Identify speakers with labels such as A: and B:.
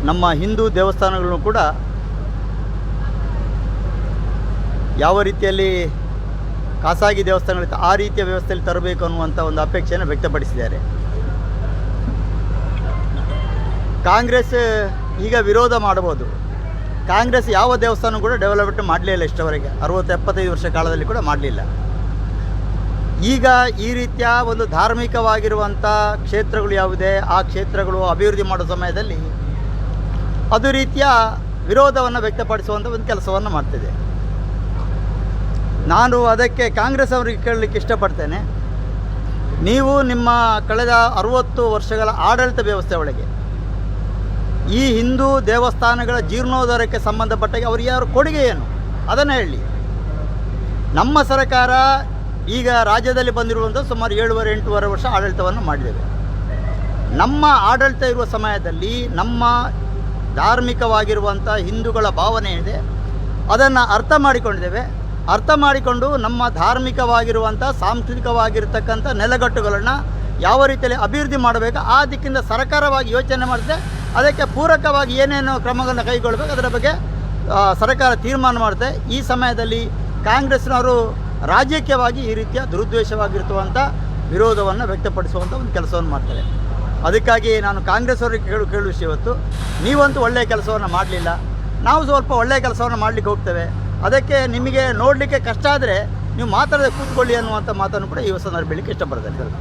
A: ನಮ್ಮ ಹಿಂದೂ ದೇವಸ್ಥಾನಗಳನ್ನು ಕೂಡ ಯಾವ ರೀತಿಯಲ್ಲಿ ಖಾಸಗಿ ದೇವಸ್ಥಾನಗಳಿತ್ತು ಆ ರೀತಿಯ ವ್ಯವಸ್ಥೆಯಲ್ಲಿ ತರಬೇಕು ಅನ್ನುವಂಥ ಒಂದು ಅಪೇಕ್ಷೆಯನ್ನು ವ್ಯಕ್ತಪಡಿಸಿದ್ದಾರೆ. ಕಾಂಗ್ರೆಸ್ ಈಗ ವಿರೋಧ ಮಾಡಬಹುದು. ಕಾಂಗ್ರೆಸ್ ಯಾವ ದೇವಸ್ಥಾನ ಕೂಡ ಡೆವಲಪ್ಮೆಂಟ್ ಮಾಡಲೇ ಇಲ್ಲ ಇಷ್ಟವರೆಗೆ, 60-75 ವರ್ಷ ಕಾಲದಲ್ಲಿ ಕೂಡ ಮಾಡಲಿಲ್ಲ. ಈಗ ಈ ರೀತಿಯ ಒಂದು ಧಾರ್ಮಿಕವಾಗಿರುವಂಥ ಕ್ಷೇತ್ರಗಳು ಯಾವುದೇ ಆ ಕ್ಷೇತ್ರಗಳು ಅಭಿವೃದ್ಧಿ ಮಾಡೋ ಸಮಯದಲ್ಲಿ ಅದು ರೀತಿಯ ವಿರೋಧವನ್ನು ವ್ಯಕ್ತಪಡಿಸುವಂಥ ಒಂದು ಕೆಲಸವನ್ನು ಮಾಡ್ತಿದೆ. ನಾನು ಅದಕ್ಕೆ ಕಾಂಗ್ರೆಸ್ ಅವರಿಗೆ ಕೇಳಲಿಕ್ಕೆ ಇಷ್ಟಪಡ್ತೇನೆ, ನೀವು ನಿಮ್ಮ ಕಳೆದ 60 ವರ್ಷಗಳ ಆಡಳಿತ ವ್ಯವಸ್ಥೆ ಒಳಗೆ ಈ ಹಿಂದೂ ದೇವಸ್ಥಾನಗಳ ಜೀರ್ಣೋದ್ಧಾರಕ್ಕೆ ಸಂಬಂಧಪಟ್ಟಾಗ ಅವರಿಗೆ ಯಾರು ಕೊಡುಗೆ ಏನು ಅದನ್ನು ಹೇಳಿ. ನಮ್ಮ ಸರ್ಕಾರ ಈಗ ರಾಜ್ಯದಲ್ಲಿ ಬಂದಿರುವಂಥ ಸುಮಾರು 7-8 ವರ್ಷ ಆಡಳಿತವನ್ನು ಮಾಡಿದ್ದೇವೆ. ನಮ್ಮ ಆಡಳಿತ ಇರುವ ಸಮಯದಲ್ಲಿ ನಮ್ಮ ಧಾರ್ಮಿಕವಾಗಿರುವಂಥ ಹಿಂದೂಗಳ ಭಾವನೆ ಇದೆ, ಅದನ್ನು ಅರ್ಥ ಮಾಡಿಕೊಂಡು ನಮ್ಮ ಧಾರ್ಮಿಕವಾಗಿರುವಂಥ ಸಾಂಸ್ಕೃತಿಕವಾಗಿರ್ತಕ್ಕಂಥ ನೆಲೆಗಟ್ಟುಗಳನ್ನು ಯಾವ ರೀತಿಯಲ್ಲಿ ಅಭಿವೃದ್ಧಿ ಮಾಡಬೇಕು ಆ ದಿಕ್ಕಿಂದ ಸರ್ಕಾರವಾಗಿ ಯೋಚನೆ ಮಾಡಿದೆ. ಅದಕ್ಕೆ ಪೂರಕವಾಗಿ ಏನೇನು ಕ್ರಮಗಳನ್ನು ಕೈಗೊಳ್ಳಬೇಕು ಅದರ ಬಗ್ಗೆ ಸರ್ಕಾರ ತೀರ್ಮಾನ ಮಾಡುತ್ತೆ. ಈ ಸಮಯದಲ್ಲಿ ಕಾಂಗ್ರೆಸ್ನವರು ರಾಜಕೀಯವಾಗಿ ಈ ರೀತಿಯ ದುರುದ್ದೇಶವಾಗಿರ್ತವಂಥ ವಿರೋಧವನ್ನು ವ್ಯಕ್ತಪಡಿಸುವಂಥ ಒಂದು ಕೆಲಸವನ್ನು ಮಾಡ್ತಾರೆ. ಅದಕ್ಕಾಗಿ ನಾನು ಕಾಂಗ್ರೆಸ್ ಅವರಿಗೆ ಕೇಳುವ ವಿಷಯ ಇವತ್ತು, ನೀವಂತೂ ಒಳ್ಳೆಯ ಕೆಲಸವನ್ನು ಮಾಡಲಿಲ್ಲ, ನಾವು ಸ್ವಲ್ಪ ಒಳ್ಳೆಯ ಕೆಲಸವನ್ನು ಮಾಡಲಿಕ್ಕೆ ಹೋಗ್ತೇವೆ, ಅದಕ್ಕೆ ನಿಮಗೆ ನೋಡಲಿಕ್ಕೆ ಕಷ್ಟ ಆದರೆ ನೀವು ಮಾತಾಡದೆ ಕೂತ್ಕೊಳ್ಳಿ ಅನ್ನುವಂಥ ಮಾತನ್ನು ಕೂಡ ಈ ಸಂದರ್ಭದಲ್ಲಿ ಇಷ್ಟಪಡ್ತೇನೆ.